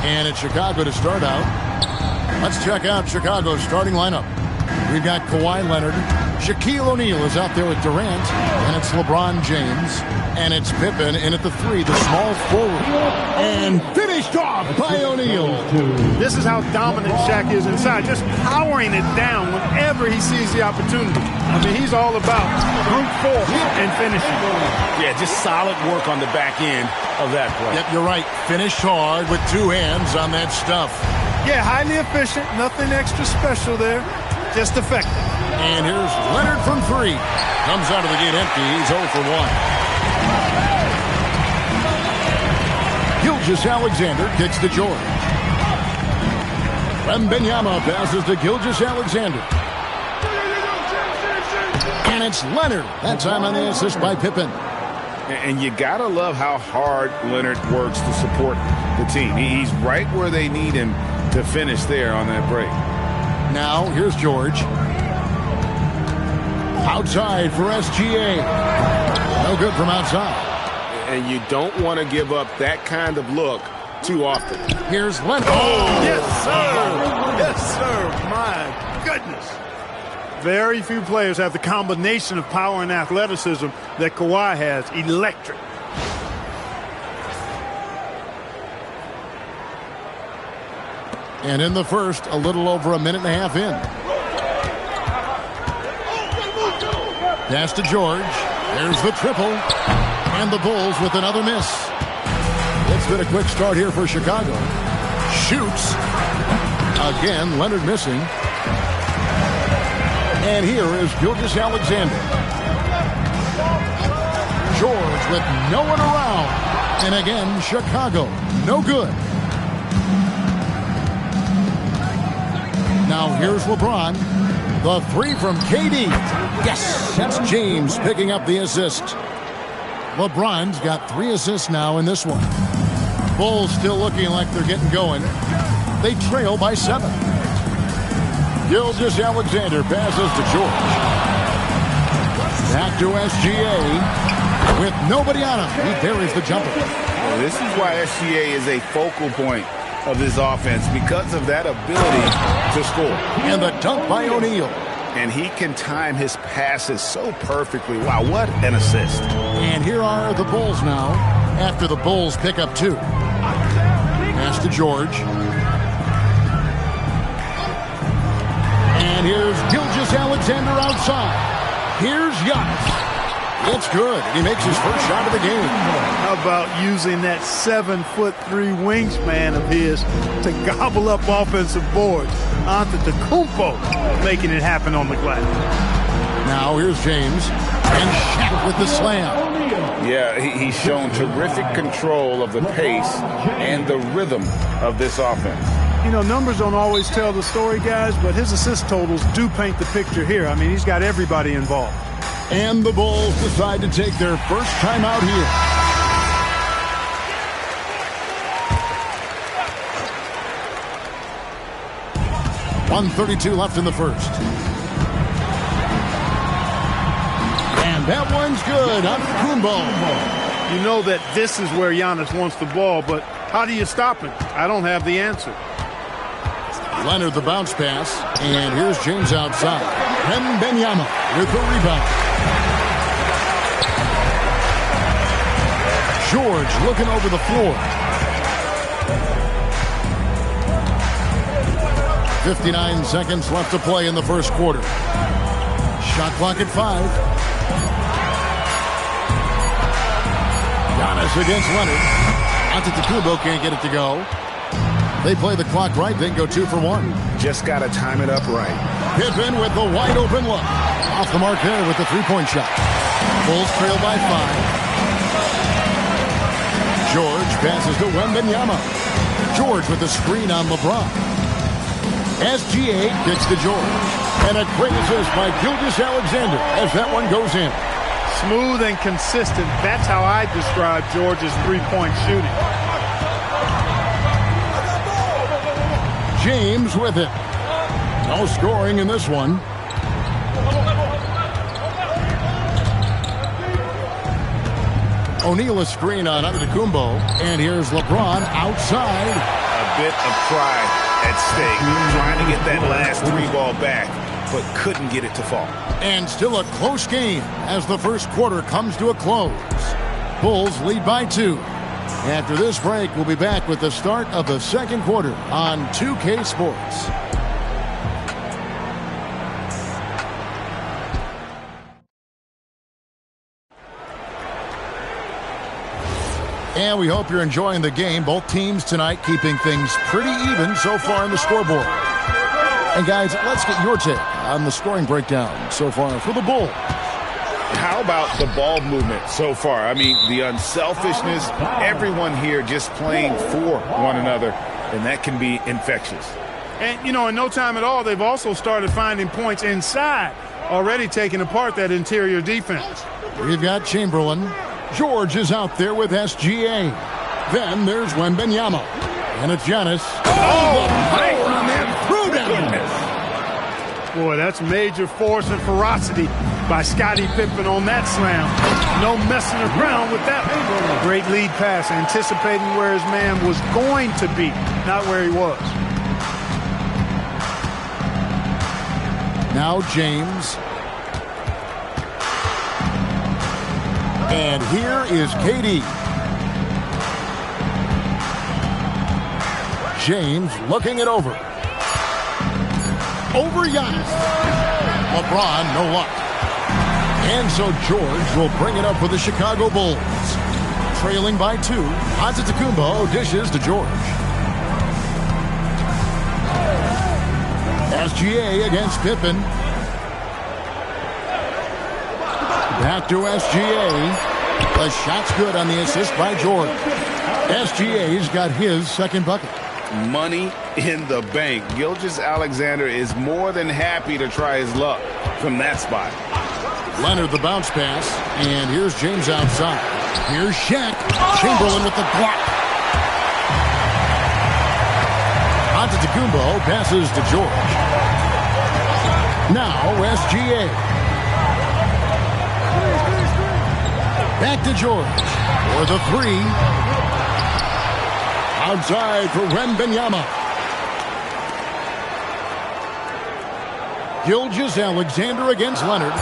And it's Chicago to start out. Let's check out Chicago's starting lineup. We've got Kawhi Leonard. Shaquille O'Neal is out there with Durant. And it's LeBron James. And it's Pippen in at the 3, the small forward. And finished off by O'Neal. This is how dominant Shaq is inside, just powering it down whenever he sees the opportunity. I mean, he's all about brute force and finishing. Yeah, just solid work on the back end of that play. Yep, you're right. Finished hard with 2 hands on that stuff. Yeah, highly efficient. Nothing extra special there. Just effective. And here's Leonard from 3. Comes out of the gate empty. He's 0 for 1. Gilgeous-Alexander kicks to George. Wembanyama passes to Gilgeous-Alexander. And it's Leonard. That time on the assist by Pippen. And you got to love how hard Leonard works to support the team. He's right where they need him to finish there on that break. Now, here's George. Outside for SGA. No good from outside. And you don't want to give up that kind of look too often. Here's Leonard. Oh, yes, sir. Yes, sir. My goodness. Very few players have the combination of power and athleticism that Kawhi has. Electric. And in the first, a little over a minute and a half in. Pass to George. There's the triple. And the Bulls with another miss. It's been a quick start here for Chicago. Shoots. Again, Leonard missing. And here is Gilgeous-Alexander. George with no one around. And again, Chicago, no good. Now here's LeBron. The three from KD. Yes, that's James picking up the assist. LeBron's got 3 assists now in this one. Bulls still looking like they're getting going. They trail by 7. Gilgeous-Alexander passes to George. Back to SGA. With nobody on him, he buries the jumper. Well, this is why SGA is a focal point of this offense, because of that ability to score. And the dunk by O'Neal. And he can time his passes so perfectly. Wow, what an assist. And here are the Bulls now, after the Bulls pick up 2. Pass to George. And here's Gilgeous-Alexander outside. Here's Giannis. It's good. He makes his first shot of the game. How about using that 7'3" wingspan of his to gobble up offensive boards? Antetokounmpo making it happen on the glass. Now here's James. And Shaq with the slam. Yeah, he's shown terrific control of the pace and the rhythm of this offense. You know, numbers don't always tell the story, guys, but his assist totals do paint the picture here. I mean, he's got everybody involved. And the Bulls decide to take their first time out here. .132 left in the first. And that one's good. Antetokounmpo. You know that this is where Giannis wants the ball, but how do you stop him? I don't have the answer. Leonard the bounce pass. And here's James outside. Wembanyama with the rebound. George looking over the floor. 59 seconds left to play in the first quarter. Shot clock at 5. Giannis against Leonard. Antetokounmpo can't get it to go. They play the clock right, then go 2 for 1. Just got to time it up right. Pippen with the wide open look. Off the mark there with the 3-point shot. Bulls trail by 5. George passes to Wembanyama. George with the screen on LeBron. SGA kicks to George. And a great assist by Gilgeous-Alexander as that one goes in. Smooth and consistent. That's how I describe George's 3-point shooting. James with it. No scoring in this one. O'Neal a screen on Antetokounmpo. And here's LeBron outside. A bit of pride at stake. Trying to get that last 3 ball back, but couldn't get it to fall. And still a close game as the first quarter comes to a close. Bulls lead by 2. After this break, we'll be back with the start of the second quarter on 2K Sports. And we hope you're enjoying the game. Both teams tonight keeping things pretty even so far on the scoreboard. And guys, let's get your take on the scoring breakdown so far for the Bulls. How about the ball movement so far? I mean, the unselfishness, everyone here just playing for one another, and that can be infectious. And, you know, in no time at all, they've also started finding points inside, already taking apart that interior defense. We've got Chamberlain. George is out there with SGA. Then there's Wembanyama. And it's Giannis. Oh, power on that Goodness. Boy, that's major force and ferocity by Scottie Pippen on that slam. No messing around with that. Great lead pass, anticipating where his man was going to be, not where he was. Now James. And here is KD. James looking it over. Over Giannis. LeBron, no luck. And so George will bring it up for the Chicago Bulls. Trailing by 2. Antetokounmpo dishes to George. SGA against Pippen. Back to SGA. The shot's good on the assist by George. SGA's got his second bucket. money in the bank. Gilgeous-Alexander is more than happy to try his luck from that spot. Leonard the bounce pass, and here's James outside. Here's Shaq. Chamberlain with the block. Antetokounmpo passes to George. Now SGA. Back to George for the three. Outside for Wembanyama. Gilgeous-Alexander against Leonard.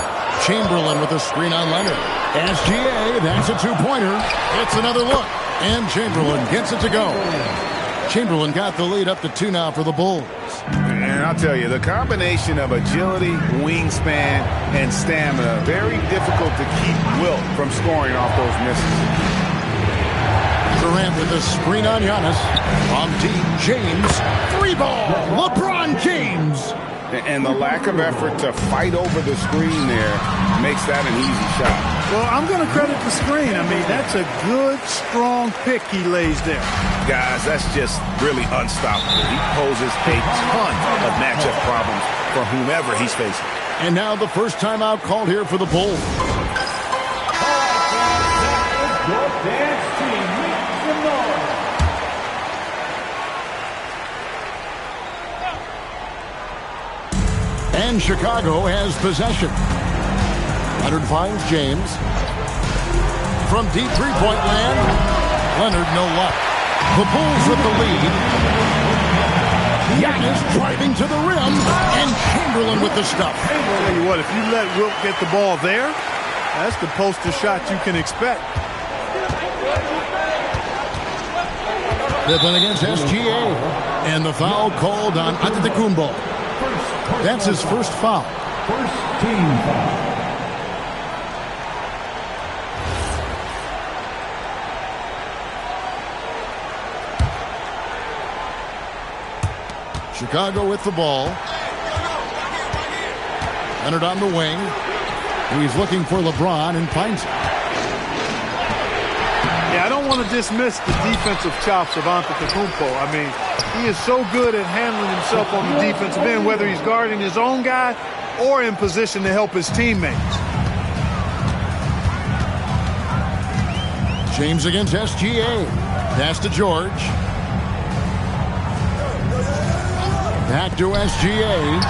Chamberlain with a screen on Leonard. SGA, that's a two-pointer. It's another look, and Chamberlain gets it to go. Chamberlain got the lead up to 2 now for the Bulls. And I'll tell you, the combination of agility, wingspan, and stamina, very difficult to keep Wilt from scoring off those misses. Durant with a screen on Giannis. From deep, James. 3-ball, LeBron James. And the lack of effort to fight over the screen there makes that an easy shot. Well, I'm going to credit the screen. I mean, that's a good, strong pick he lays there. Guys, that's just really unstoppable. He poses a ton of matchup problems for whomever he's facing. And now the first timeout called here for the Bulls. And Chicago has possession. Leonard finds James. From deep three-point land, Leonard no luck. The Bulls with the lead. Giannis driving to the rim, and Chamberlain with the stuff. I'll tell you what, if you let Wilt get the ball there, that's the poster shot you can expect. Pippen against SGA. And the foul called on Antetokounmpo. That's his first foul. First team foul. Chicago with the ball. Leonard on the wing. He's looking for LeBron and finds him. Yeah, I don't want to dismiss the defensive chops of Antetokounmpo. I mean, he is so good at handling himself on the defensive end, whether he's guarding his own guy or in position to help his teammates. James against SGA. Pass to George. Back to SGA.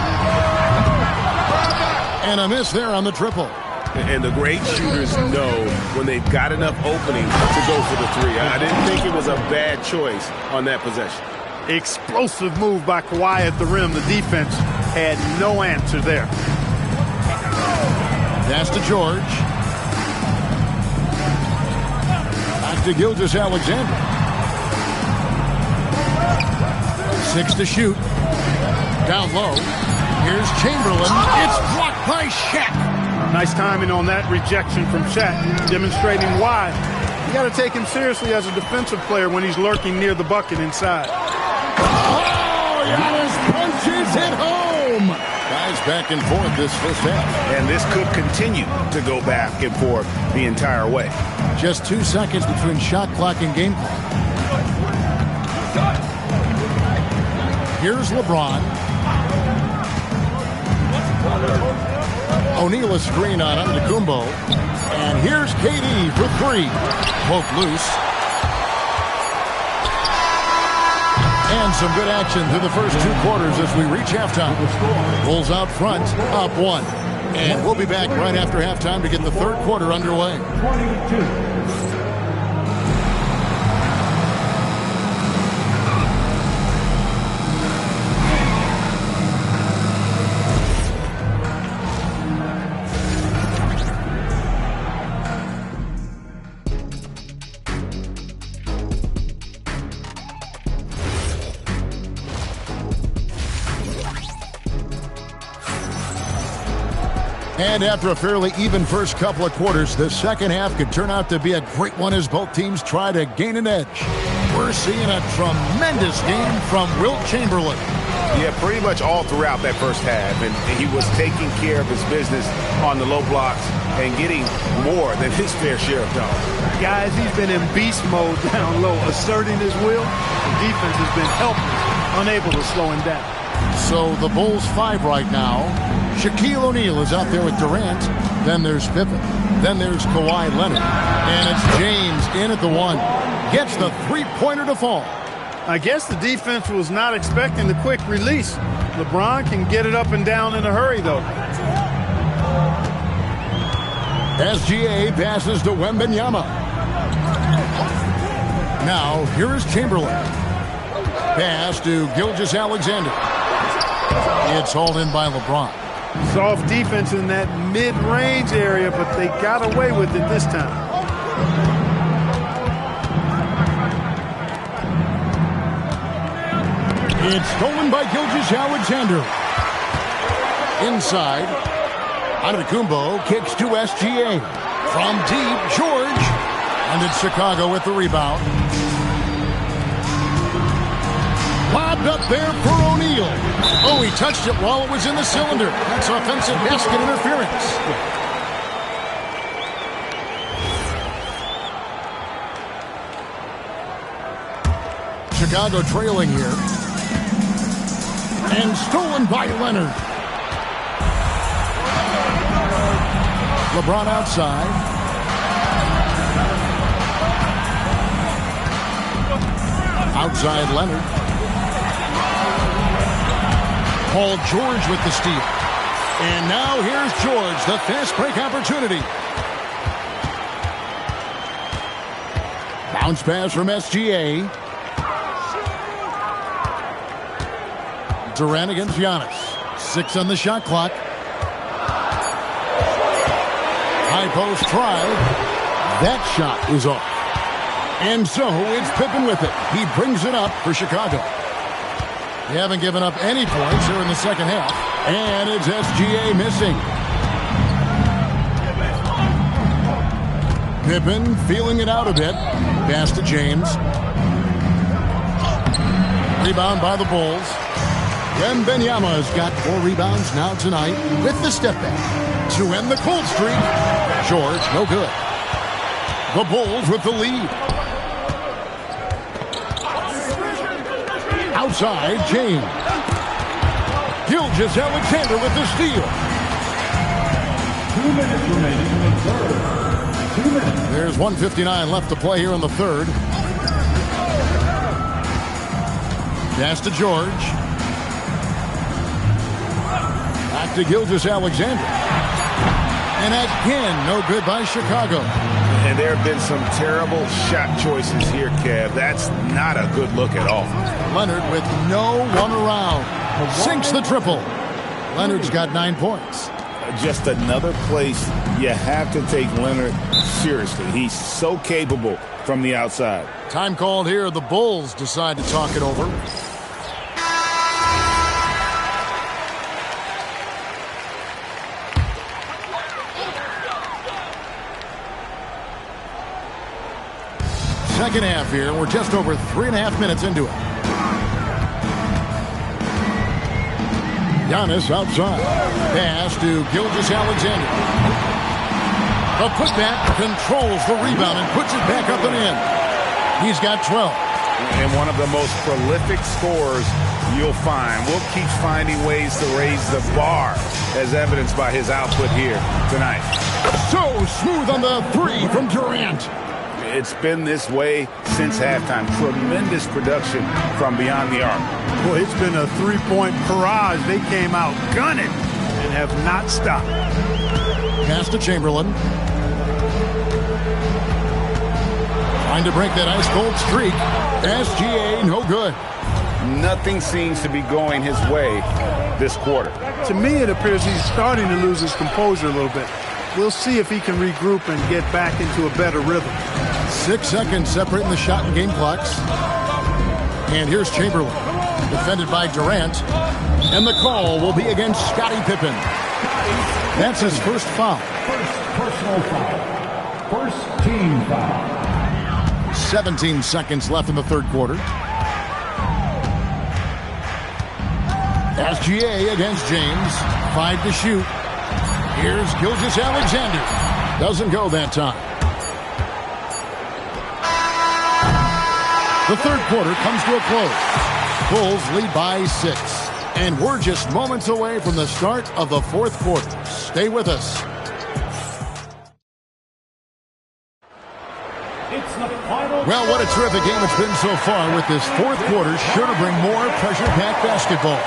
And a miss there on the triple. And the great shooters know when they've got enough opening to go for the three. I didn't think it was a bad choice on that possession. Explosive move by Kawhi at the rim. The defense had no answer there. Pass to George. Back to Gilgeous-Alexander. 6 to shoot. Down low. Here's Chamberlain. It's blocked by Shaq. Nice timing on that rejection from Shaq, demonstrating why you got to take him seriously as a defensive player when he's lurking near the bucket inside. Oh, Giannis punches it home. Guys back and forth this first half. And this could continue to go back and forth the entire way. Just 2 seconds between shot clock and game clock. Here's LeBron. O'Neal a screen on Antetokounmpo. And here's KD for 3. Poke loose. And some good action through the first 2 quarters as we reach halftime. Bulls out front, up 1. And we'll be back right after halftime to get the third quarter underway. 22. And after a fairly even first couple of quarters, the second half could turn out to be a great one as both teams try to gain an edge. We're seeing a tremendous game from Wilt Chamberlain. Yeah, pretty much all throughout that first half. And he was taking care of his business on the low blocks and getting more than his fair share of dollars. Guys, he's been in beast mode down low, asserting his will. The defense has been helpless, unable to slow him down. So the Bulls 5 right now. Shaquille O'Neal is out there with Durant. Then there's Pippen. Then there's Kawhi Leonard. And it's James in at the 1. Gets the three-pointer to fall. I guess the defense was not expecting the quick release. LeBron can get it up and down in a hurry, though. SGA passes to Wembanyama. Now, here is Chamberlain. Pass to Gilgeous-Alexander. It's hauled in by LeBron. Soft defense in that mid-range area, but they got away with it this time. It's stolen by Gilgeous-Alexander. Inside, Antetokounmpo kicks to SGA. From deep, George. And it's Chicago with the rebound. Lobbed up there for O'Neal. Oh, he touched it while it was in the cylinder. That's offensive basket interference. Chicago trailing here. And stolen by Leonard. LeBron outside. Outside Leonard. Paul George with the steal. And now here's George, the fast break opportunity. Bounce pass from SGA. Durant against Giannis. 6 on the shot clock. High post try. That shot is off. And so it's Pippen with it. He brings it up for Chicago. They haven't given up any points here in the second half. And it's SGA missing. Pippen feeling it out a bit. Pass to James. Rebound by the Bulls. Wembanyama's got 4 rebounds now tonight with the step back to end the cold streak. George, no good. The Bulls with the lead. Outside, James. Gilgeous-Alexander with the steal. 2 minutes remaining in the third. 2 minutes. There's 1:59 left to play here in the third. Pass to George. Back to Gilgeous-Alexander. And again, no good by Chicago. And there have been some terrible shot choices here, Kev. That's not a good look at all. Leonard with no one around. Sinks the triple. Leonard's got 9 points. Just another place you have to take Leonard seriously. He's so capable from the outside. Time called here. The Bulls decide to talk it over. Second half here. We're just over 3.5 minutes into it. Giannis outside. Pass to Gilgeous-Alexander. The putback controls the rebound and puts it back up and in. He's got 12. And one of the most prolific scorers you'll find. Will keeps finding ways to raise the bar, as evidenced by his output here tonight. So smooth on the 3 from Durant. It's been this way since halftime. Tremendous production from beyond the arc. Boy, it's been a 3-point barrage. They came out gunning and have not stopped. Pass to Chamberlain. Trying to break that ice-cold streak. SGA, no good. Nothing seems to be going his way this quarter. To me, it appears he's starting to lose his composure a little bit. We'll see if he can regroup and get back into a better rhythm. 6 seconds separating the shot and game clocks. And here's Chamberlain, defended by Durant. And the call will be against Scottie Pippen. That's his first foul. First personal foul. First team foul. 17 seconds left in the third quarter. SGA against James. 5 to shoot. Here's Gilgeous-Alexander. Doesn't go that time. The third quarter comes to a close. Bulls lead by 6. And we're just moments away from the start of the fourth quarter. Stay with us. Well, what a terrific game it's been so far, with this fourth quarter sure to bring more pressure-packed basketball.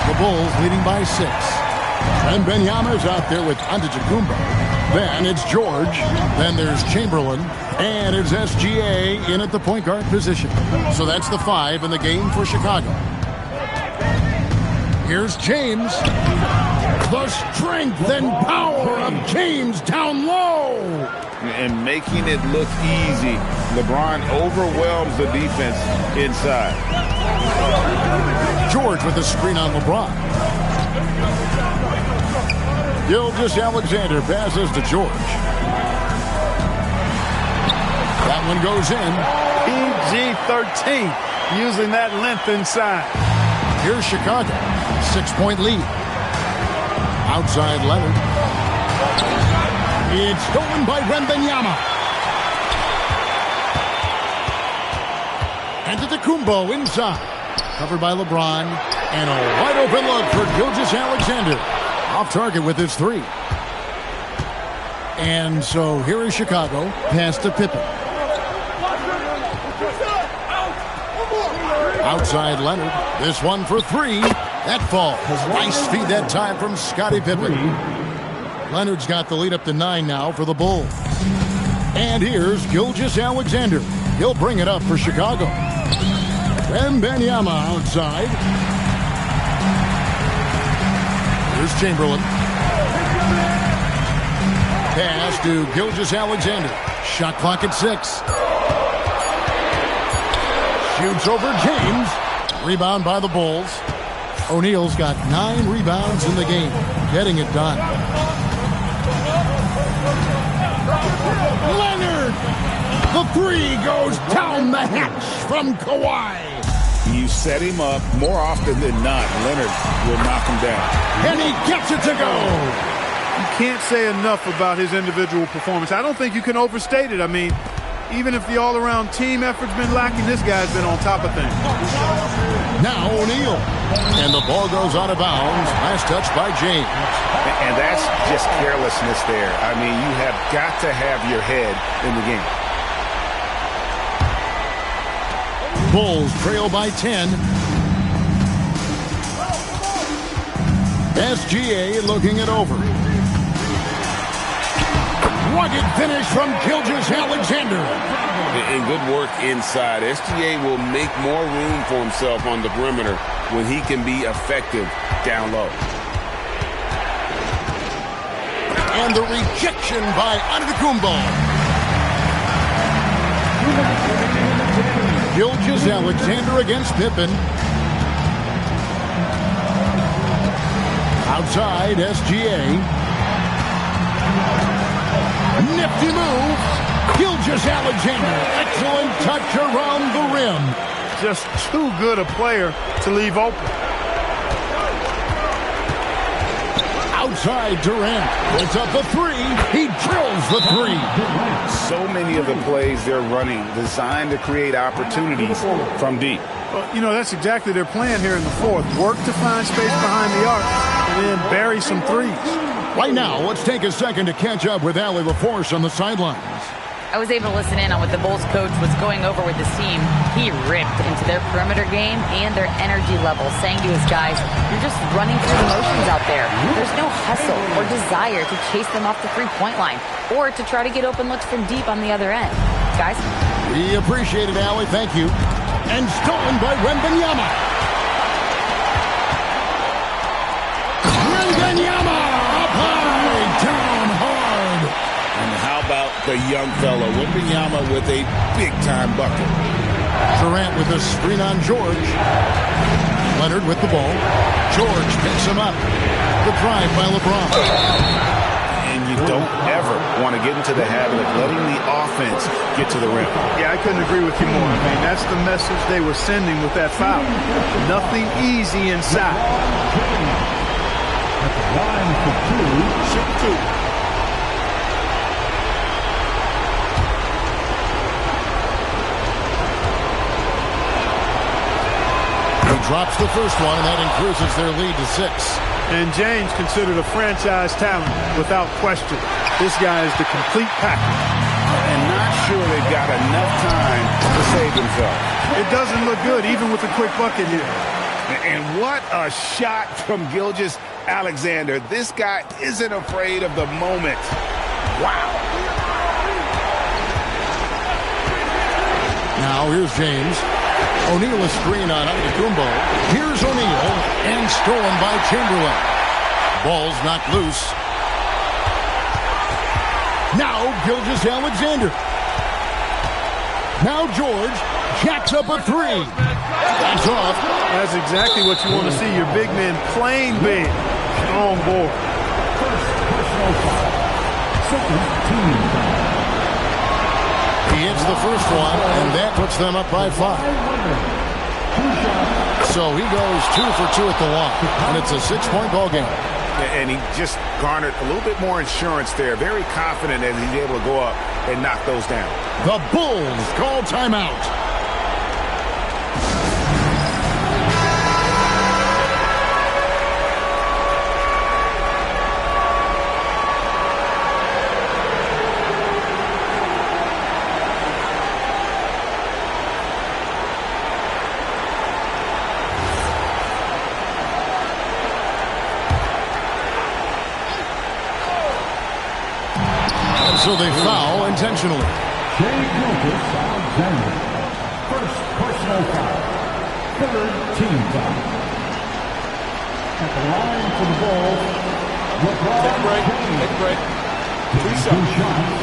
The Bulls leading by 6. And Wembanyama's out there with Antetokounmpo. Then it's George. Then there's Chamberlain. And it's SGA in at the point guard position. So that's the 5 in the game for Chicago. Here's James. The strength and power of James down low. And making it look easy. LeBron overwhelms the defense inside. George with the screen on LeBron. Gilgeous-Alexander passes to George. That one goes in. PG-13 using that length inside. Here's Chicago. 6-point lead. Outside Leonard. It's stolen by Wembanyama. Antetokounmpo inside. Covered by LeBron. And a wide open look for Gilgeous-Alexander. Off target with his 3. And so here is Chicago. Pass to Pippen. Outside Leonard. This one for 3. That falls. Nice feed that time from Scottie Pippen. Leonard's got the lead up to 9 now for the Bulls. And here's Gilgeous-Alexander. He'll bring it up for Chicago. Wembanyama outside. Here's Chamberlain. Pass to Gilgeous-Alexander. Shot clock at 6. Shoots over James. Rebound by the Bulls. O'Neal's got 9 rebounds in the game. Getting it done. Leonard! The 3 goes down the hatch from Kawhi. You set him up more often than not. Leonard will knock him down. And he gets it to go. You can't say enough about his individual performance. I don't think you can overstate it. I mean, even if the all-around team effort's been lacking, this guy's been on top of things. Now O'Neal. And the ball goes out of bounds. Last touch by James. And that's just carelessness there. I mean, you have got to have your head in the game. Bulls trail by 10. SGA looking it over. Rugged finish from Gilgeous-Alexander. And good work inside. SGA will make more room for himself on the perimeter when he can be effective down low. And the rejection by Antetokounmpo. Gilgeous-Alexander against Pippen. Outside, SGA. Nifty move. Gilgeous-Alexander. Excellent touch around the rim. Just too good a player to leave open. Outside Durant. It's up the 3. He drills the 3. So many of the plays they're running designed to create opportunities from deep. Well, you know, that's exactly their plan here in the fourth. Work to find space behind the arc and then bury some threes. Right now, let's take a second to catch up with Allie LaForce on the sidelines. I was able to listen in on what the Bulls coach was going over with his team. He ripped into their perimeter game and their energy level, saying to his guys, you're just running through the motions out there. There's no hustle or desire to chase them off the three-point line or to try to get open looks from deep on the other end. Guys? We appreciate it, Allie. Thank you. And stolen by Wembanyama. Wembanyama up high, down hard. And how about the young fellow, Wembanyama, with a big-time bucket. Durant with a screen on George. Leonard with the ball. George picks him up. The drive by LeBron. And you don't ever want to get into the habit of letting the offense get to the rim. Yeah, I couldn't agree with you more. I mean, that's the message they were sending with that foul. Nothing easy inside. At the line for 2, shoot 2. drops the first one, and that increases their lead to 6. And James considered a franchise talent without question. This guy is the complete package. And not sure they've got enough time to save themselves. It doesn't look good, even with the quick bucket here. And what a shot from Gilgeous-Alexander. This guy isn't afraid of the moment. Wow. Now here's James. O'Neal is screen on Antetokounmpo. Here's O'Neal, and stolen by Chamberlain. Ball's knocked loose. Now Gilgeous-Alexander. Now George jacks up a 3. That's off. That's exactly what you want to see. Your big man playing big. Strong board. First personal foul. Second team foul. He hits the first one, and that puts them up by 5. So he goes 2 for 2 at the line, and it's a 6-point ball game. And he just garnered a little bit more insurance there. Very confident that he's able to go up and knock those down. The Bulls call timeout. So they foul intentionally. Shai Gilgeous-Alexander. First personal foul. Third team foul. At the line for the Bulls, LeBron James. Take a break. 3 Two shots. shots.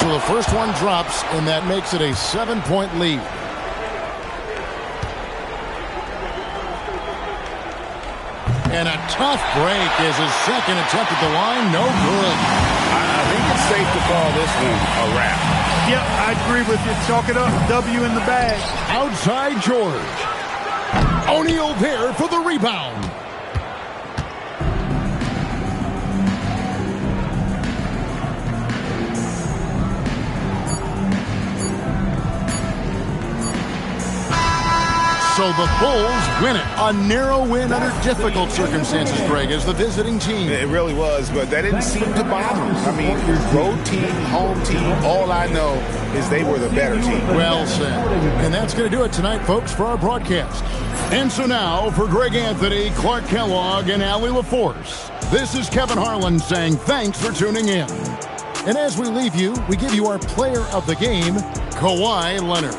So the first one drops, and that makes it a 7-point lead. And a tough break is his second attempt at the line. No good. I think it's safe to call this one a wrap. Yep, I agree with you. Chalk it up. W in the bag. Outside George. O'Neal there for the rebound. So the Bulls win it. A narrow win under difficult circumstances, Greg, as the visiting team. It really was, but that didn't seem to bother them. I mean, road team, home team, all I know is they were the better team. Well said. And that's going to do it tonight, folks, for our broadcast. And so now, for Greg Anthony, Clark Kellogg, and Allie LaForce, this is Kevin Harlan saying thanks for tuning in. And as we leave you, we give you our player of the game, Kawhi Leonard.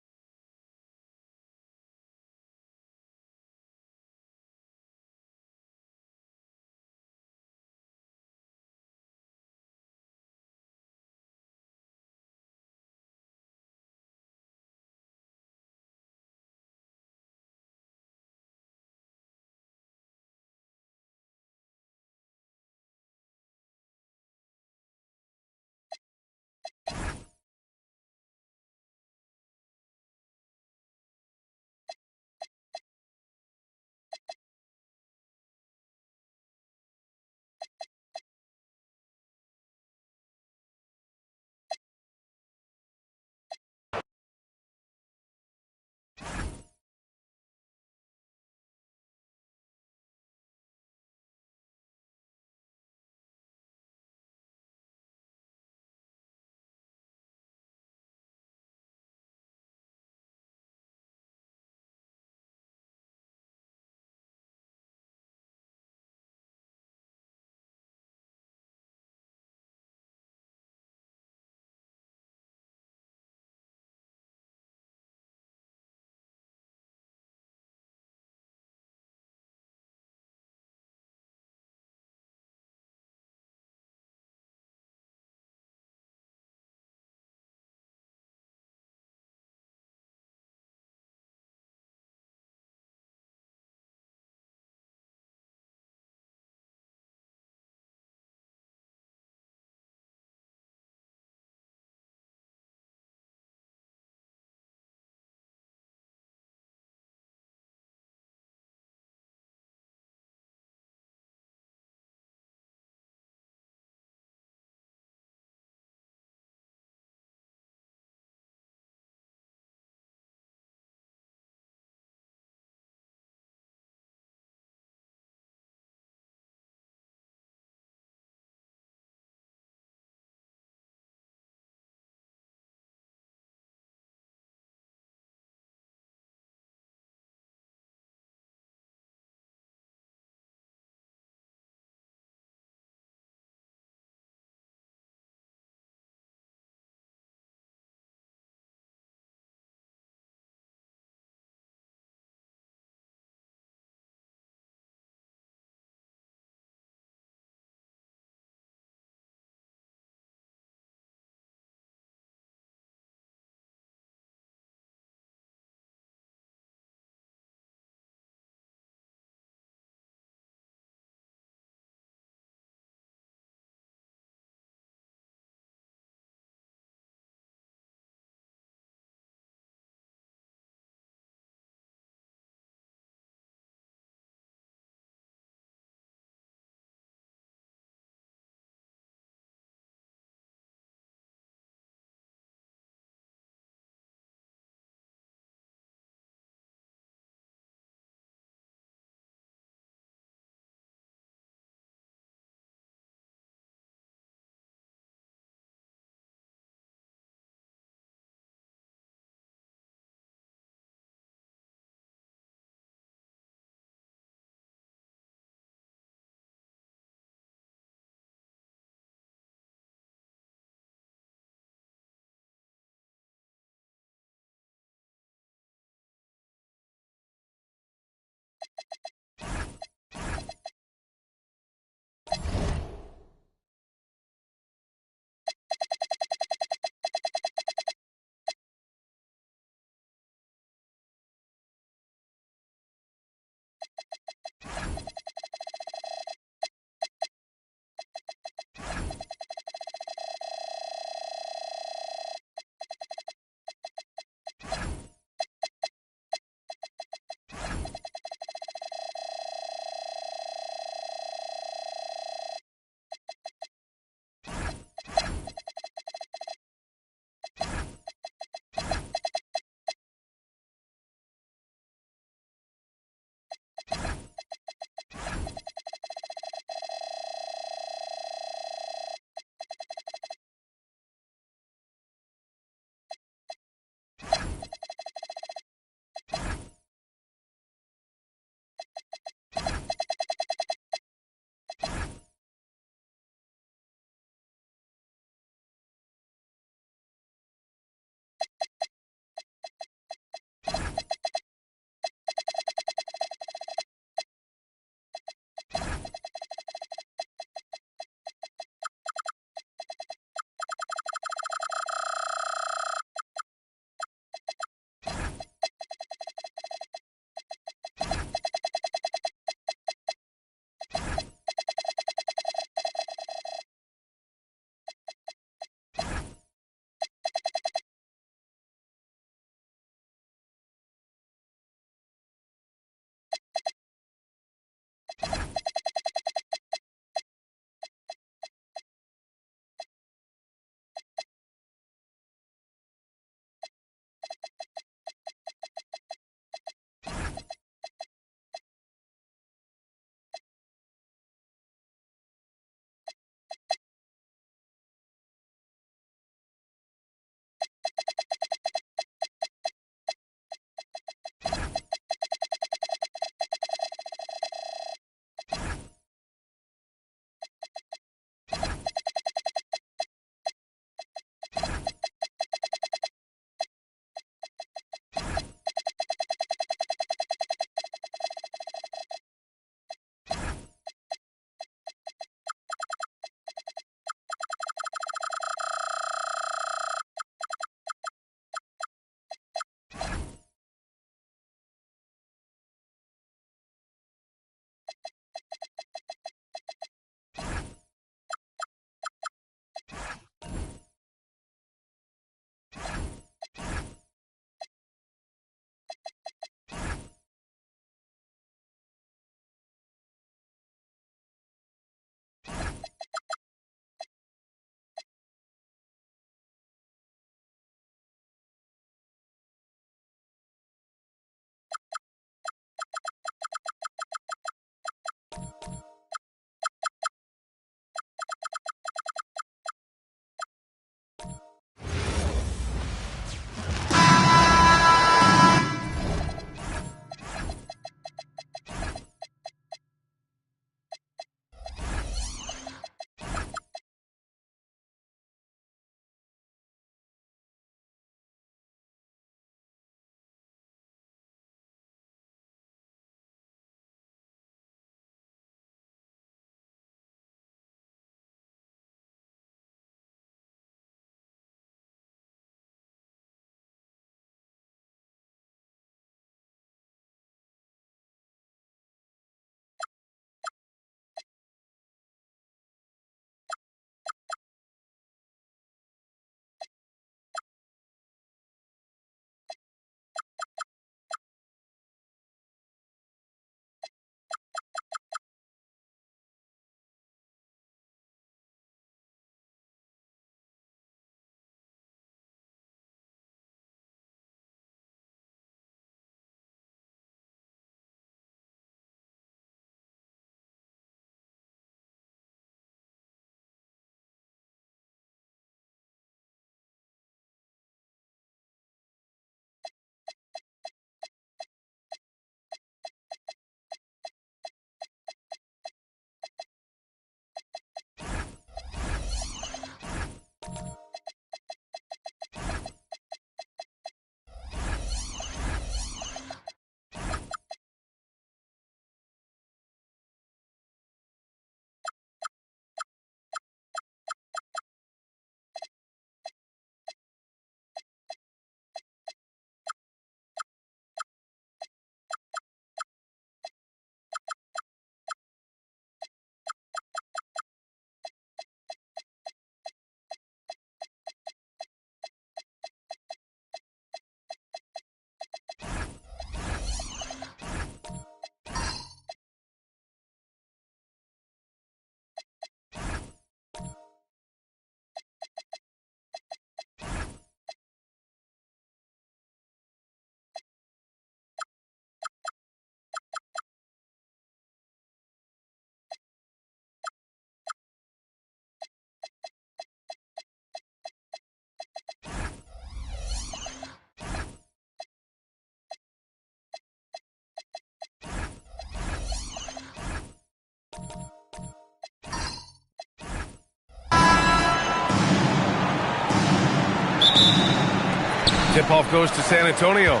Tip-off goes to San Antonio.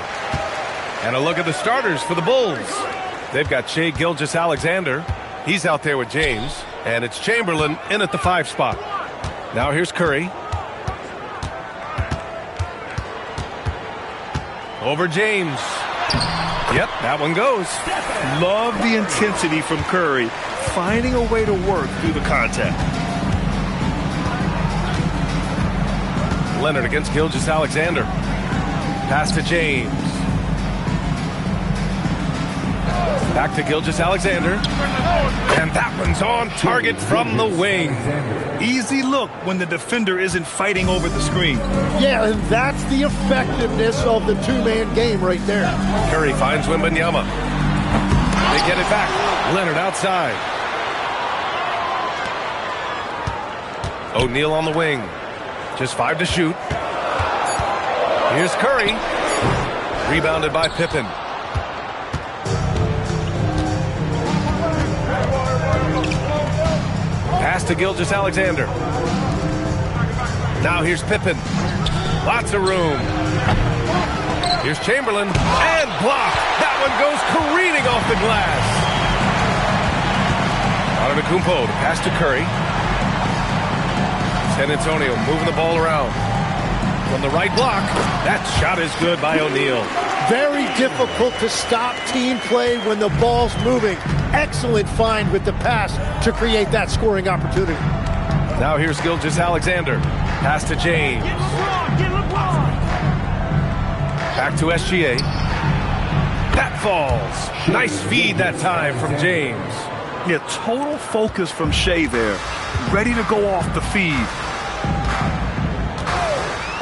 And a look at the starters for the Bulls. They've got Shai Gilgeous-Alexander. He's out there with James. And it's Chamberlain in at the 5 spot. Now here's Curry. Over James. Yep, that one goes. Love the intensity from Curry, finding a way to work through the contact. Leonard against Gilgeous-Alexander. Pass to James. Back to Gilgeous-Alexander. And that one's on target from the wing. Easy look when the defender isn't fighting over the screen. Yeah, and that's the effectiveness of the two-man game right there. Curry finds Wembanyama. They get it back. Leonard outside. O'Neal on the wing. Just 5 to shoot. Here's Curry. Rebounded by Pippen. Pass to Gilgeous-Alexander. Now here's Pippen. Lots of room. Here's Chamberlain. And blocked. That one goes careening off the glass. Antetokounmpo, the pass to Curry. San Antonio moving the ball around. From the right block. That shot is good by O'Neal. Very difficult to stop team play when the ball's moving. Excellent find with the pass to create that scoring opportunity. Now here's Gilgeous-Alexander. Pass to James. Back to SGA. That falls. Nice feed that time from James. Yeah, total focus from Shai there. Ready to go off the feed.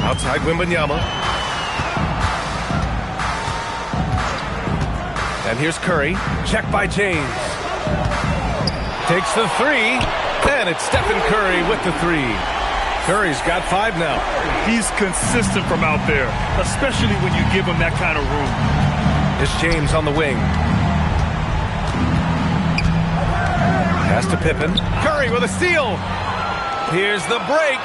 Outside Wembanyama. And here's Curry. Check by James. Takes the 3. And it's Stephen Curry with the 3. Curry's got 5 now. He's consistent from out there, especially when you give him that kind of room. It's James on the wing. Pass to Pippen. Curry with a steal. Here's the break.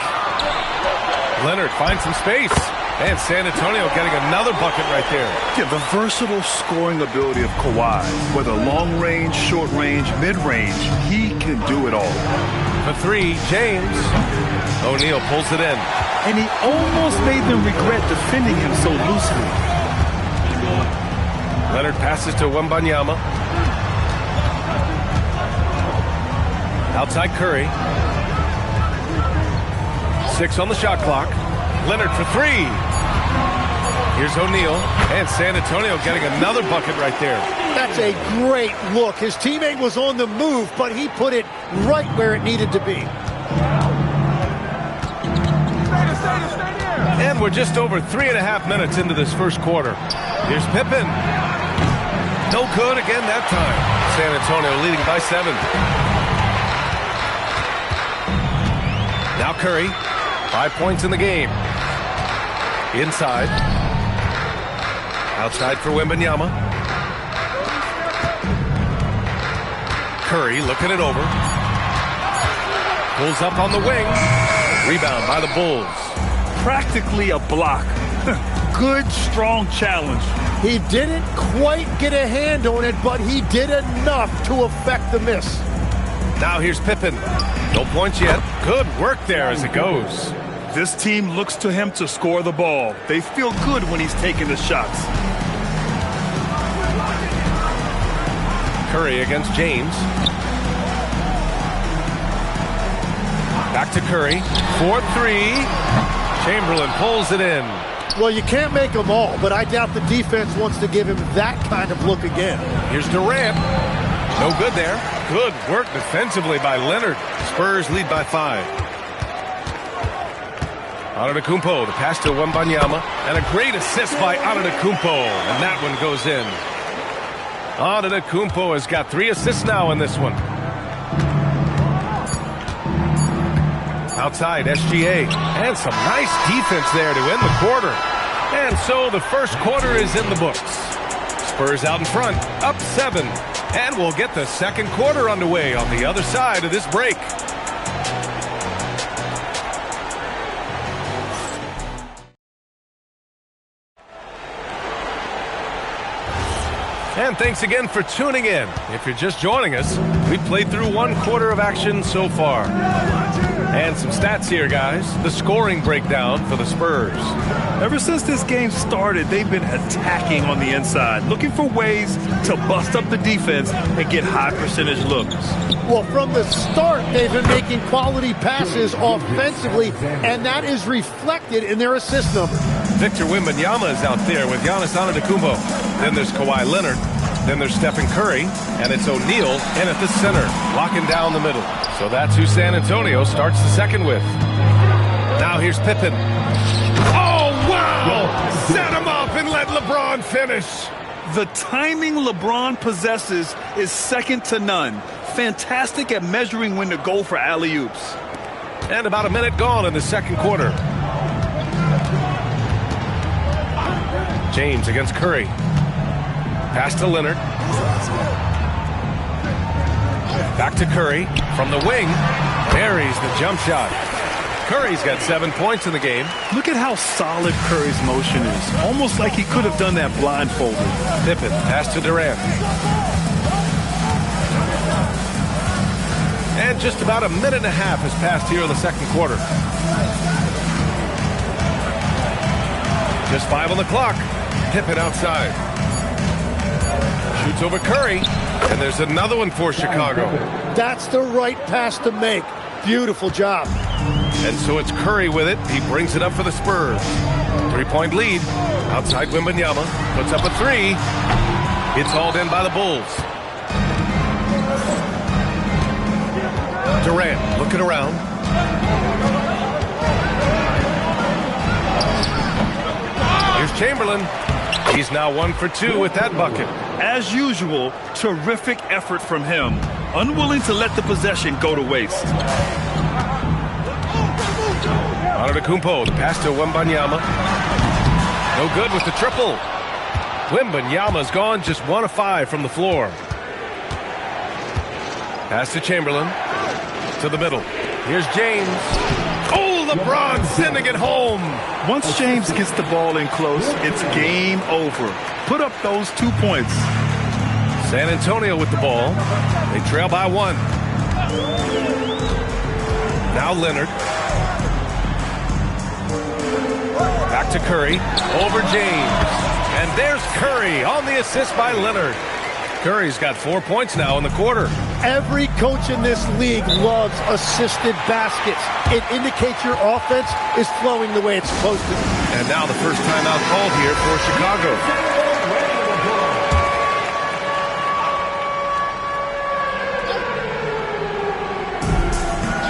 Leonard finds some space. And San Antonio getting another bucket right there. Yeah, the versatile scoring ability of Kawhi. Whether long range, short range, mid range, he can do it all. For 3, James. O'Neal pulls it in. And he almost made them regret defending him so loosely. Leonard passes to Wembanyama. Outside Curry. 6 on the shot clock. Leonard for 3. Here's O'Neal. And San Antonio getting another bucket right there. That's a great look. His teammate was on the move, but he put it right where it needed to be. And we're just over 3.5 minutes into this first quarter. Here's Pippen. No good again that time. San Antonio leading by 7. Now Curry. 5 points in the game. Inside. Outside for Wembanyama. Curry looking it over. Pulls up on the wing. Rebound by the Bulls. Practically a block. Good, strong challenge. He didn't quite get a hand on it, but he did enough to affect the miss. Now here's Pippen. No points yet. Good work there as it goes. This team looks to him to score the ball. They feel good when he's taking the shots. Curry against James. Back to Curry. 4-3. Chamberlain pulls it in. Well, you can't make them all, but I doubt the defense wants to give him that kind of look again. Here's Durant. No good there. Good work defensively by Leonard. Spurs lead by 5. Antetokounmpo, the pass to Wembanyama, and a great assist by Antetokounmpo, and that one goes in. Antetokounmpo has got 3 assists now in this one. Outside, SGA, and some nice defense there to end the quarter. And so the first quarter is in the books. Spurs out in front, up 7, and we'll get the second quarter underway on the other side of this break. And thanks again for tuning in. If you're just joining us, we've played through 1 quarter of action so far. And some stats here, guys. The scoring breakdown for the Spurs. Ever since this game started, they've been attacking on the inside, looking for ways to bust up the defense and get high percentage looks. Well, from the start, they've been making quality passes offensively, and that is reflected in their assist number. Victor Wembanyama is out there with Giannis Antetokounmpo. Then there's Kawhi Leonard. Then there's Stephen Curry. And it's O'Neal in at the center, locking down the middle. So that's who San Antonio starts the second with. Now here's Pippen. Oh, wow! Set him up and let LeBron finish. The timing LeBron possesses is second to none. Fantastic at measuring when to go for alley-oops. And about a minute gone in the second quarter. James against Curry. Pass to Leonard. Back to Curry. From the wing. Buries the jump shot. Curry's got 7 points in the game. Look at how solid Curry's motion is. Almost like he could have done that blindfolded. Pippen. Pass to Durant. And just about a minute and a half has passed here in the second quarter. Just 5 on the clock. Pippen outside. Shoots over Curry. And there's another one for Chicago. That's the right pass to make. Beautiful job. And so it's Curry with it. He brings it up for the Spurs. 3-point lead. Outside Wembanyama. Puts up a 3. It's hauled in by the Bulls. Durant looking around. Here's Chamberlain. He's now 1 for 2 with that bucket. As usual, terrific effort from him. Unwilling to let the possession go to waste. Antetokounmpo, the pass to Wembanyama. No good with the triple. Wembanyama's gone just 1 of 5 from the floor. Pass to Chamberlain. To the middle. Here's James. Oh, LeBron sending it home. Once James gets the ball in close, it's game over. Put up those 2 points. San Antonio with the ball. They trail by 1. Now Leonard. Back to Curry. Over James. And there's Curry on the assist by Leonard. Curry's got 4 points now in the quarter. Every coach in this league loves assisted baskets. It indicates your offense is flowing the way it's supposed to. And now the first timeout called here for Chicago.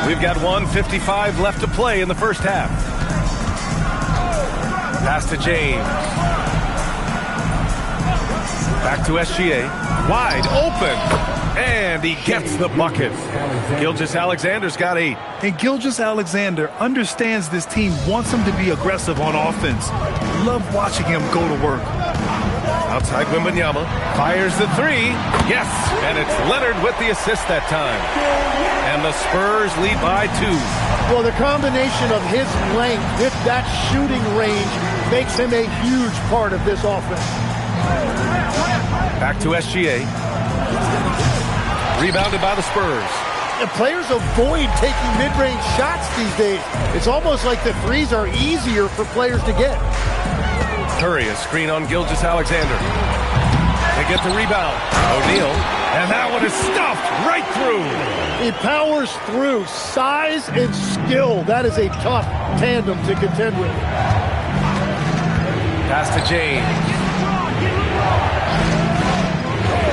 We've got 1:55 left to play in the first half. Pass to James. Back to SGA. Wide open. And he gets the bucket. Gilgeous-Alexander's got 8. And Gilgeous-Alexander understands this team wants him to be aggressive on offense. Love watching him go to work. Outside Wembanyama. Fires the 3. Yes. And it's Leonard with the assist that time. And the Spurs lead by 2. Well, the combination of his length with that shooting range makes him a huge part of this offense. Back to SGA. Rebounded by the Spurs. The players avoid taking mid-range shots these days. It's almost like the threes are easier for players to get. Curry, a screen on Gilgeous-Alexander. They get the rebound. O'Neal. And that one is stuffed right through. He powers through. Size and skill. That is a tough tandem to contend with. Pass to James.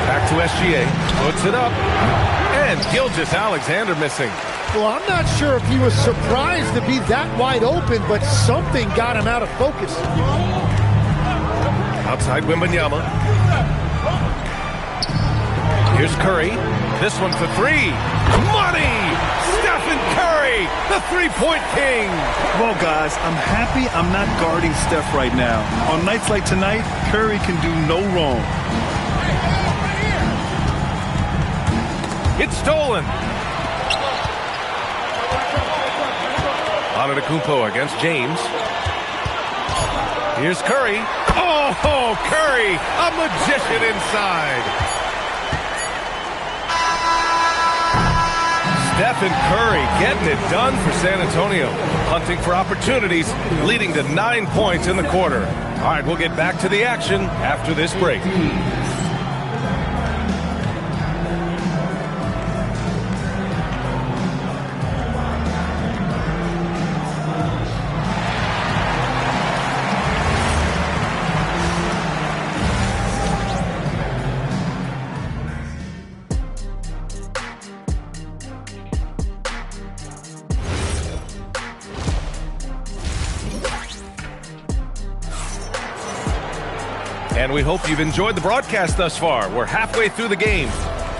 Back to SGA. Puts it up. And Gilgeous-Alexander missing. Well, I'm not sure if he was surprised to be that wide open, but something got him out of focus. Outside Wembanyama. Here's Curry. This one for 3. Money! Stephen Curry, the three-point king. Well, guys, I'm happy I'm not guarding Steph right now. On nights like tonight, Curry can do no wrong. It's stolen. Antetokounmpo against James. Here's Curry. Oh, Oh, Curry, a magician inside. Stephen Curry getting it done for San Antonio. Hunting for opportunities, leading to 9 points in the quarter. All right, we'll get back to the action after this break. And we hope you've enjoyed the broadcast thus far. We're halfway through the game.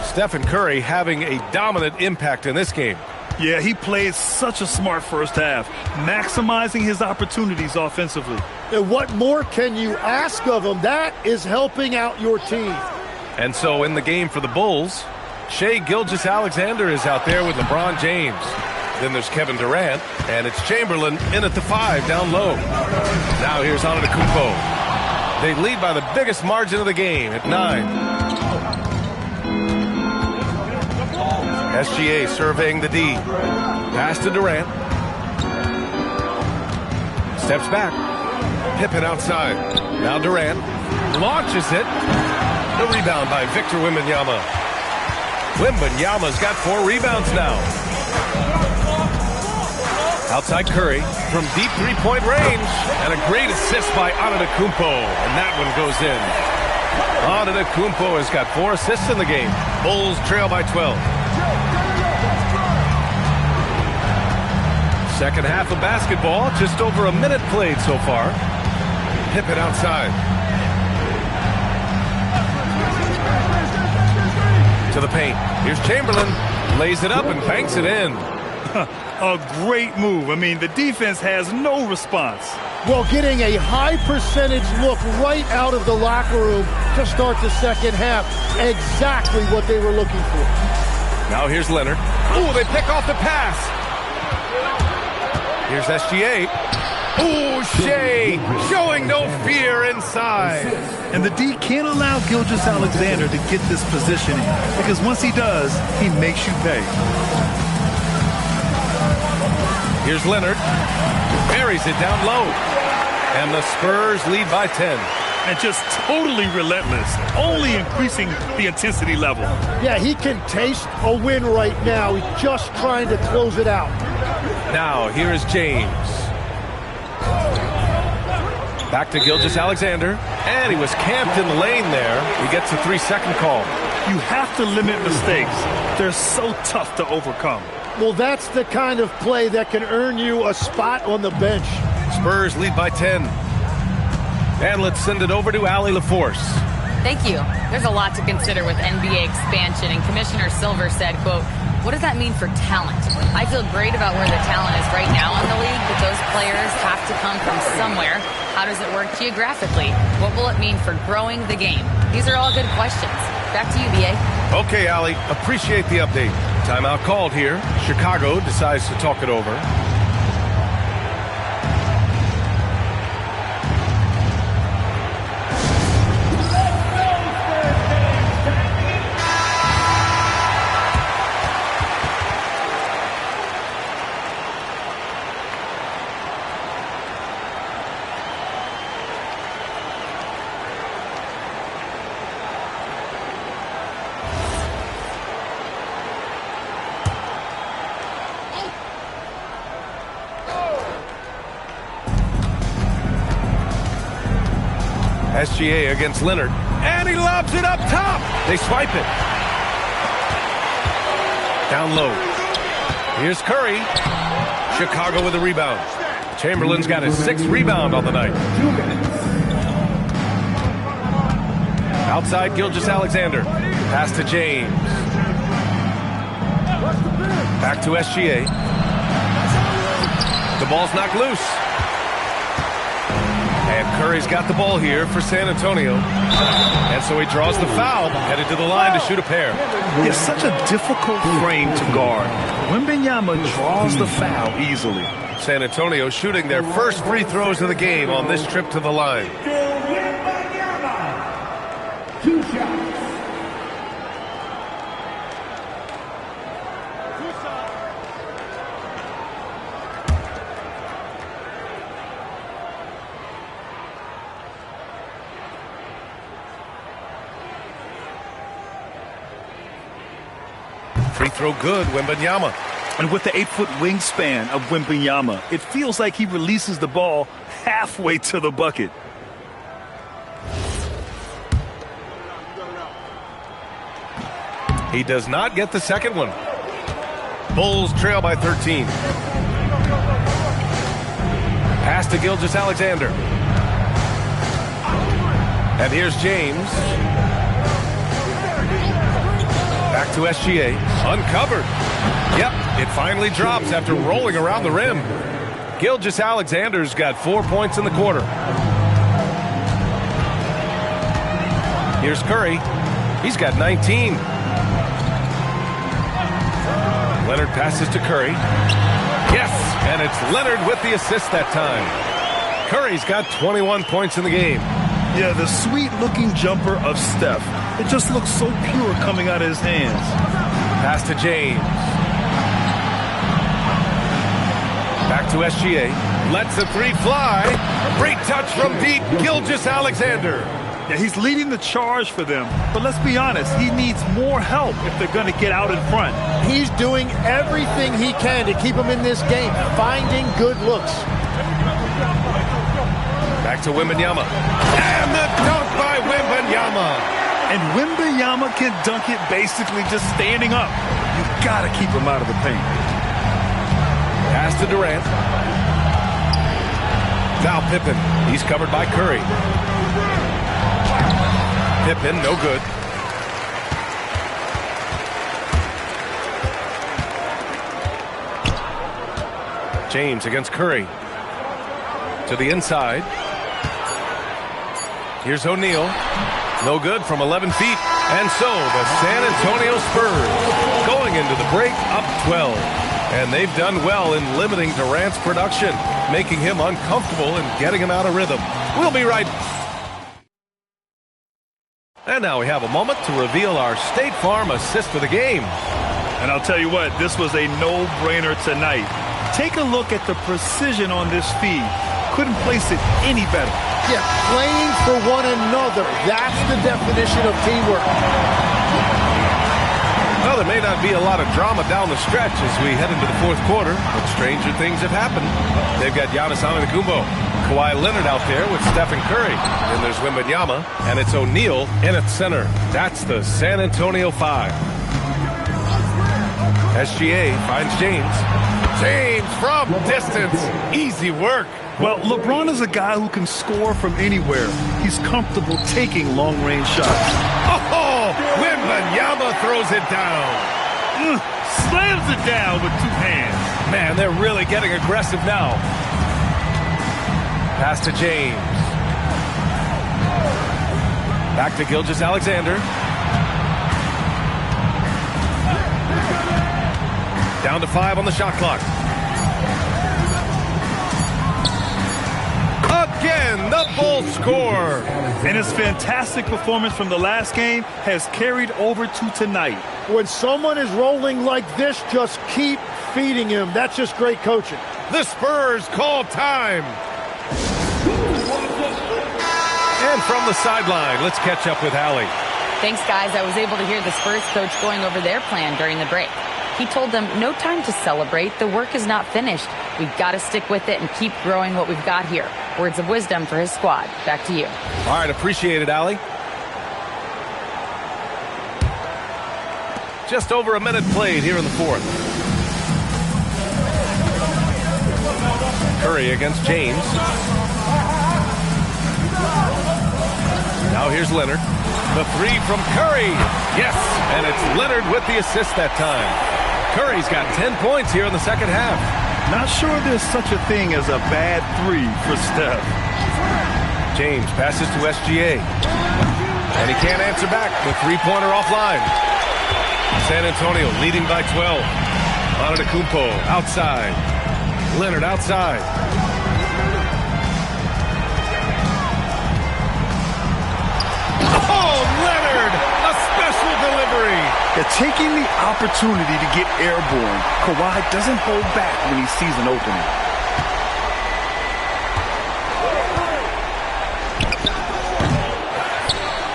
Stephen Curry having a dominant impact in this game. Yeah, he played such a smart first half, maximizing his opportunities offensively. And what more can you ask of him? That is helping out your team. And so in the game for the Bulls, Shai Gilgeous-Alexander is out there with LeBron James. Then there's Kevin Durant, and it's Chamberlain in at the 5 down low. Now here's Antetokounmpo. They lead by the biggest margin of the game at 9. SGA surveying the D. Pass to Durant. Steps back. Pippen outside. Now Durant launches it. The rebound by Victor Wembanyama. Wembanyama's got 4 rebounds now. Outside Curry from deep three-point range. And a great assist by Antetokounmpo. And that one goes in. Antetokounmpo has got 4 assists in the game. Bulls trail by 12. Second half of basketball. Just over a minute played so far. Pippen outside. To the paint. Here's Chamberlain. Lays it up and banks it in. A great move. I mean, the defense has no response. Well, getting a high percentage look right out of the locker room to start the second half. Exactly what they were looking for. Now here's Leonard. Ooh, they pick off the pass. Here's SGA. Ooh, Shai showing no fear inside. And the D can't allow Gilgeous-Alexander to get this positioning, because once he does, he makes you pay. Here's Leonard. Buries it down low. And the Spurs lead by 10. And just totally relentless, only increasing the intensity level. Yeah, he can taste a win right now. He's just trying to close it out. Now, here is James. Back to Gilgeous-Alexander. And he was camped in the lane there. He gets a 3-second call. You have to limit mistakes. They're so tough to overcome. Well, that's the kind of play that can earn you a spot on the bench. Spurs lead by 10. And let's send it over to Allie LaForce. Thank you. There's a lot to consider with NBA expansion, and Commissioner Silver said, quote, "What does that mean for talent? I feel great about where the talent is right now in the league, but those players have to come from somewhere. How does it work geographically? What will it mean for growing the game?" These are all good questions. Back to you, BA. Okay, Allie. Appreciate the update. Timeout called here. Chicago decides to talk it over. SGA against Leonard. And he lobs it up top. They swipe it. Down low. Here's Curry. Chicago with a rebound. Chamberlain's got his 6th rebound on the night. Outside Gilgeous-Alexander. Pass to James. Back to SGA. The ball's knocked loose. And Curry's got the ball here for San Antonio. And so he draws the foul, headed to the line to shoot a pair. It's such a difficult frame to guard. Wembanyama draws the foul easily. San Antonio shooting their first free throws of the game on this trip to the line. Free throw good, Wembanyama. And with the 8-foot wingspan of Wembanyama, it feels like he releases the ball halfway to the bucket. He does not get the second one. Bulls trail by 13. Pass to Gilgeous-Alexander. And here's James. Back to SGA. Uncovered. Yep, it finally drops after rolling around the rim. Gilgeous-Alexander's got 4 points in the quarter. Here's Curry. He's got 19. Leonard passes to Curry. Yes, and it's Leonard with the assist that time. Curry's got 21 points in the game. Yeah, the sweet-looking jumper of Steph. It just looks so pure coming out of his hands. Pass to James. Back to SGA. Lets the three fly. Great touch from deep, Gilgeous-Alexander. Yeah, he's leading the charge for them. But let's be honest, he needs more help if they're going to get out in front. He's doing everything he can to keep him in this game, finding good looks. Back to Wembanyama. And the dunk by Wembanyama. And Wembanyama can dunk it basically just standing up. You've got to keep him out of the paint. Pass to Durant. Now Pippen. He's covered by Curry. Pippen, no good. James against Curry. To the inside. Here's O'Neal. No good from 11 feet. And so the San Antonio Spurs going into the break up 12. And they've done well in limiting Durant's production, making him uncomfortable and getting him out of rhythm. We'll be right back. And now we have a moment to reveal our State Farm assist of the game. And I'll tell you what, this was a no-brainer tonight. Take a look at the precision on this feed. Couldn't place it any better. Yeah, playing for one another. That's the definition of teamwork. Well, there may not be a lot of drama down the stretch as we head into the fourth quarter, but stranger things have happened. They've got Giannis Antetokounmpo, Kawhi Leonard out there with Stephen Curry. Then there's Wembanyama, and it's O'Neal in at center. That's the San Antonio 5. SGA finds James. James from distance. Easy work. Well, LeBron is a guy who can score from anywhere. He's comfortable taking long-range shots. Oh, Wembanyama throws it down. Slams it down with two hands. Man, they're really getting aggressive now. Pass to James. Back to Gilgeous-Alexander. Down to 5 on the shot clock. Again, the Bulls score. And his fantastic performance from the last game has carried over to tonight. When someone is rolling like this, just keep feeding him. That's just great coaching. The Spurs call time. And from the sideline, let's catch up with Allie. Thanks, guys. I was able to hear the Spurs coach going over their plan during the break. He told them, no time to celebrate. The work is not finished. We've got to stick with it and keep growing what we've got here. Words of wisdom for his squad. Back to you. All right, appreciate it, Allie. Just over a minute played here in the fourth. Curry against James. Now here's Leonard. The three from Curry. Yes, and it's Leonard with the assist that time. Curry's got 10 points here in the second half. Not sure there's such a thing as a bad three for Steph. James passes to SGA. And he can't answer back. The three-pointer offline. San Antonio leading by 12. Antetokounmpo outside. Leonard outside. Oh, Leonard! A special delivery. They're taking the opportunity to get airborne. Kawhi doesn't hold back when he sees an opening.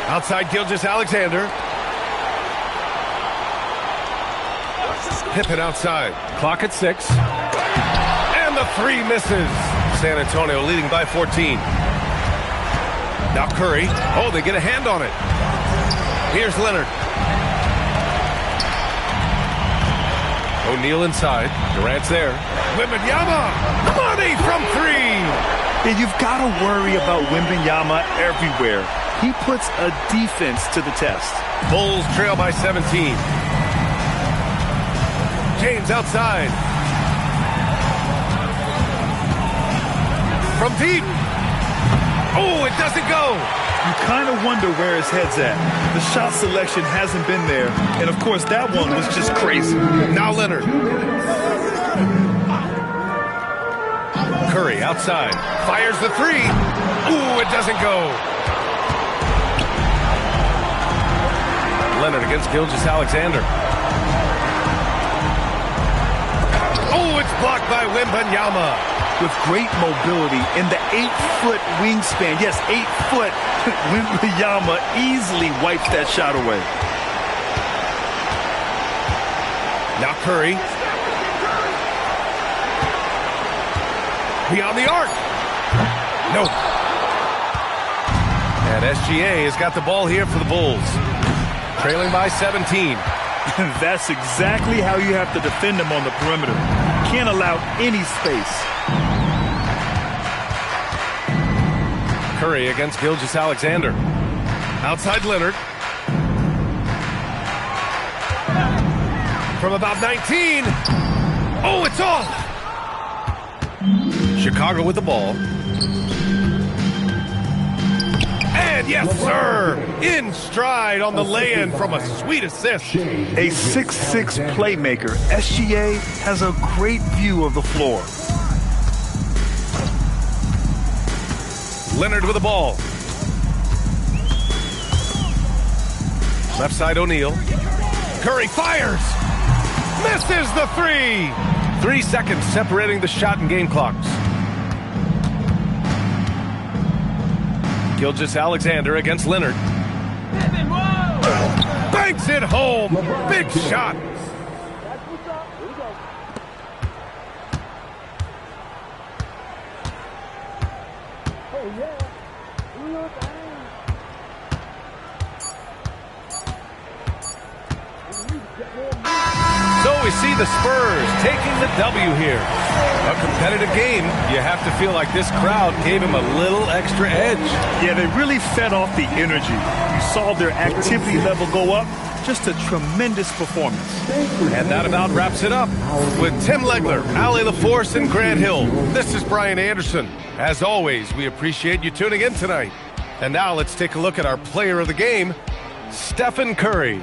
Outside Gilgeous-Alexander. Pippen outside. Clock at 6. And the 3 misses. San Antonio leading by 14. Now Curry. Oh, they get a hand on it. Here's Leonard. O'Neal inside. Durant's there. Wembanyama. Money from 3. And you've got to worry about Wembanyama everywhere. He puts a defense to the test. Bulls trail by 17. James outside. From deep. Oh, it doesn't go. You kind of wonder where his head's at. The shot selection hasn't been there. And, of course, that one was just crazy. Now Leonard. Curry outside. Fires the 3. Ooh, it doesn't go. Leonard against Gilgeous-Alexander. Oh, it's blocked by Wembanyama. With great mobility in the 8-foot wingspan. Yes, 8 foot. Wembanyama easily wipes that shot away. Now Curry. Beyond the arc. No. And SGA has got the ball here for the Bulls. Trailing by 17. That's exactly how you have to defend them on the perimeter. Can't allow any space. Curry against Gilgeous-Alexander. Outside Leonard. From about 19. Oh, it's off. Chicago with the ball. And yes, sir. In stride on the lay-in from a sweet assist. A 6'6" playmaker. SGA has a great view of the floor. Leonard with the ball. Left side O'Neal. Curry fires. Misses the 3. 3 seconds separating the shot and game clocks. Gilgeous-Alexander against Leonard. Banks it home. Big shot. So we see the Spurs taking the W here. A competitive game. You have to feel like this crowd gave him a little extra edge. Yeah, they really fed off the energy. You saw their activity level go up. Just a tremendous performance. And that about wraps it up. With Tim Legler, Allie LaForce, and Grant Hill, this is Brian Anderson. As always, we appreciate you tuning in tonight. And now let's take a look at our player of the game, Stephen Curry.